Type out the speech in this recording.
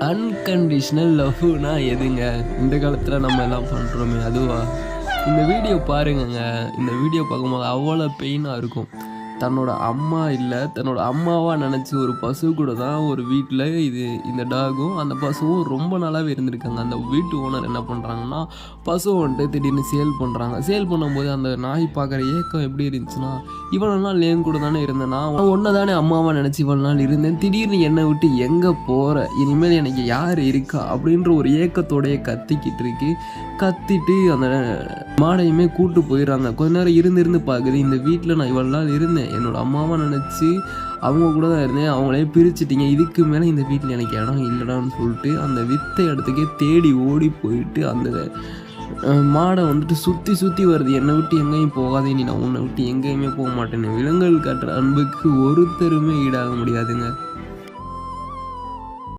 Unconditional லவ்னா எதுங்க? இந்த காலத்தில் நம்ம எல்லாம் பண்ணுறோமே அதுவா? இந்த வீடியோ பாருங்கங்க. இந்த வீடியோ பார்க்கும்போது அவ்வளோ பெயினாக இருக்கும். தன்னோட அம்மா இல்லை, தன்னோட அம்மாவாக நினச்சி ஒரு பசு கூட தான் ஒரு வீட்டில் இந்த டாகும் அந்த பசுவும் ரொம்ப நாளாகவே இருந்திருக்காங்க. அந்த வீட்டு ஓனர் என்ன பண்ணுறாங்கன்னா, பசுவை வந்துட்டு திடீர்னு சேல் பண்ணுறாங்க. சேல் பண்ணும்போது அந்த நாய் பார்க்குற ஏக்கம் எப்படி இருந்துச்சுன்னா, இவ்வளோ நாள் என் கூட தானே இருந்தேன், நான் ஒன்றை தானே அம்மாவாக நினச்சி இவ்வளோ நாள் இருந்தேன், திடீர்னு என்னை விட்டு எங்கே போகிற, இனிமேல் எனக்கு யார் இருக்கா அப்படின்ற ஒரு ஏக்கத்தோடையே கத்திக்கிட்டு இருக்கு. கத்திட்டு அந்த மாடையுமே கூட்டு போயிடுறாங்க. கொஞ்ச நேரம் இருந்து பார்க்குது, இந்த வீட்டில் நான் இவ்வளோ நாள் இருந்தேன், என்னோடய அம்மாவாக நினச்சி அவங்க கூட தான் இருந்தேன், அவங்களே பிரிச்சுட்டிங்க, இதுக்கு மேலே இந்த வீட்டில் எனக்கு இடம் இல்லைடான்னு சொல்லிட்டு அந்த வித்த இடத்துக்கே தேடி ஓடி போயிட்டு அந்த மாடை வந்துட்டு சுற்றி வருது. என்னை விட்டு எங்கேயும் போகாதே, நீ நான் உன்னை விட்டு எங்கேயுமே போக மாட்டேன்னு. விலங்குகள் காட்டுற அன்புக்கு ஒருத்தருமே ஈடாக முடியாதுங்க.